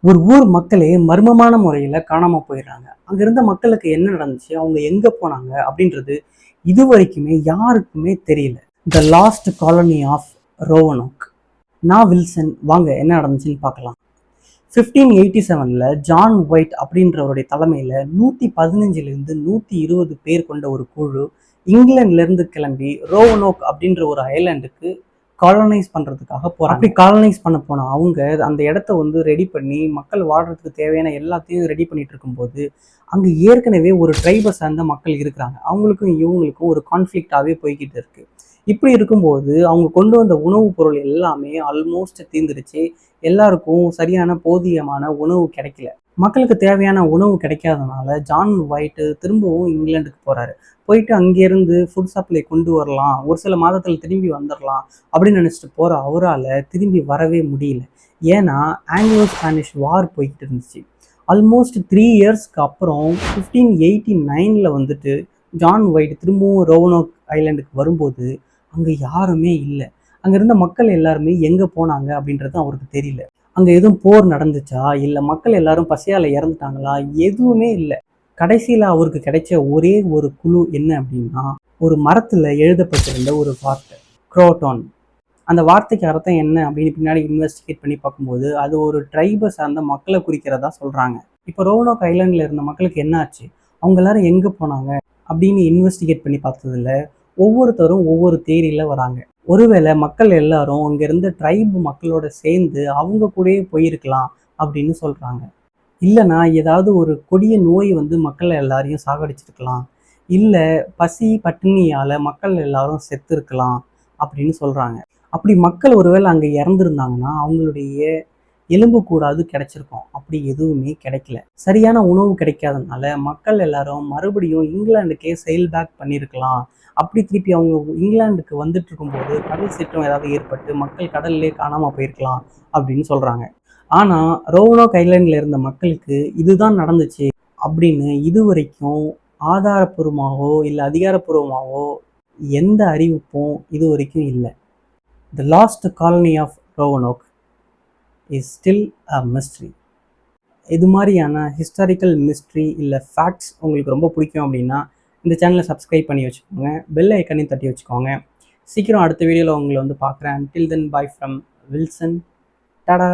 ஒரு ஊர் மக்களே மர்மமான முறையில் காணாமல் போயிடுறாங்க. அங்கே இருந்த மக்களுக்கு என்ன நடந்துச்சு, அவங்க எங்கே போனாங்க அப்படின்றது இது வரைக்குமே யாருக்குமே தெரியல. The lost colony of Roanoke. நான் வில்சன். வாங்க என்ன நடந்துச்சுன்னு பார்க்கலாம். 1587 ஜான் ஒயிட் அப்படின்றவருடைய தலைமையில் 115 120 பேர் கொண்ட ஒரு குழு இங்கிலாந்துலேருந்து கிளம்பி ரோவனோக் அப்படின்ற ஒரு ஐலாண்டுக்கு காலனைஸ் பண்ணுறதுக்காக போகிறாங்க. அப்படி காலனைஸ் பண்ண போனால் அவங்க அந்த இடத்த ரெடி பண்ணி மக்கள் வாழ்கிறதுக்கு தேவையான எல்லாத்தையும் ரெடி பண்ணிட்டு இருக்கும்போது அங்கே ஏற்கனவே ஒரு ட்ரைபை சார்ந்த மக்கள் இருக்கிறாங்க. அவங்களுக்கும் இவங்களுக்கும் ஒரு கான்ஃப்ளிக்டாகவே போய்கிட்டு இருக்கு. இப்படி இருக்கும்போது அவங்க கொண்டு வந்த உணவுப் பொருள் எல்லாமே ஆல்மோஸ்ட் தீர்ந்துருச்சு. எல்லாருக்கும் சரியான போதியமான உணவு கிடைக்கல. மக்களுக்கு தேவையான உணவு கிடைக்காதனால ஜான் ஒயிட்டு திரும்பவும் இங்கிலாந்துக்கு போகிறாரு. போயிட்டு அங்கேருந்து ஃபுட் சப்ளை கொண்டு வரலாம், ஒரு சில மாதத்தில் திரும்பி வந்துடலாம் அப்படின்னு நினச்சிட்டு போகிற அவரால் திரும்பி வரவே முடியல. ஏன்னா ஆங்கிலோ ஸ்பானிஷ் வார் போய்கிட்டு இருந்துச்சு. ஆல்மோஸ்ட் 3 இயர்ஸ்க்கு அப்புறம் 1589 ஜான் ஒயிட் திரும்பவும் ரோவனோக் ஐலாண்டுக்கு வரும்போது அங்கே யாருமே இல்லை. அங்கே இருந்த மக்கள் எல்லாருமே எங்கே போனாங்க அப்படின்றது அவருக்கு தெரியல. அங்கே எதுவும் போர் நடந்துச்சா, இல்லை மக்கள் எல்லாரும் பசியால் இறந்துட்டாங்களா, எதுவுமே இல்லை. கடைசியில் அவருக்கு கிடைச்ச ஒரே ஒரு குழு என்ன அப்படின்னா, ஒரு மரத்தில் எழுதப்பட்டிருந்த ஒரு வார்த்தை, குரோட்டான். அந்த வார்த்தைக்கு அர்த்தம் என்ன அப்படின்னு பின்னாடி இன்வெஸ்டிகேட் பண்ணி பார்க்கும்போது அது ஒரு ட்ரைபை சார்ந்த மக்களை குறிக்கிறதா சொல்கிறாங்க. இப்போ ரோவனோக் ஐலாண்டில் இருந்த மக்களுக்கு என்ன ஆச்சு, அவங்க எல்லாரும் எங்கே போனாங்க அப்படின்னு இன்வெஸ்டிகேட் பண்ணி பார்த்ததில்ல ஒவ்வொருத்தரும் ஒவ்வொரு தேரியில் வராங்க. ஒருவேளை மக்கள் எல்லாரும் அங்கே இருந்த ட்ரைபு மக்களோட சேர்ந்து அவங்க கூடயே போயிருக்கலாம் அப்படின்னு சொல்கிறாங்க. இல்லைனா ஏதாவது ஒரு கொடிய நோய் மக்களை எல்லாரையும் சாகடிச்சிருக்கலாம், இல்லை பசி பட்டினியால் மக்கள் எல்லாரும் செத்து இருக்கலாம் அப்படின்னு சொல்கிறாங்க. அப்படி மக்கள் ஒருவேளை அங்கே இறந்துருந்தாங்கன்னா அவங்களுடைய எலும்பு கூடாது கிடைச்சிருக்கும். அப்படி எதுவுமே கிடைக்கல. சரியான உணவு கிடைக்காதனால மக்கள் எல்லாரும் மறுபடியும் இங்கிலாந்துக்கே செயில் பேக் பண்ணியிருக்கலாம். அப்படி திருப்பி அவங்க இங்கிலாந்துக்கு வந்துட்டு இருக்கும்போது கடல் சீற்றம் ஏதாவது ஏற்பட்டு மக்கள் கடல்லே காணாமல் போயிருக்கலாம் அப்படின்னு சொல்கிறாங்க. ஆனால் ரோவனோக் ஐலாண்டில் இருந்த மக்களுக்கு இதுதான் நடந்துச்சு அப்படின்னு இது வரைக்கும் ஆதாரப்பூர்வமாகவோ இல்லை அதிகாரப்பூர்வமாகவோ எந்த அறிவிப்பும் இது வரைக்கும் இல்லை. The lost colony of Roanoke is still a mystery. இது மாதிரியான ஹிஸ்டாரிக்கல் மிஸ்ட்ரி இல்லை ஃபேக்ட்ஸ் உங்களுக்கு ரொம்ப பிடிக்கும் அப்படின்னா இந்த சேனலை சப்ஸ்கிரைப் பண்ணி வச்சுக்கோங்க, பெல் ஐக்கனையும் தட்டி வச்சுக்கோங்க. சீக்கிரம் அடுத்த வீடியோவில் உங்களை பார்க்குறேன். டில் தென் பாய் ஃப்ரம் வில்சன். டாடா.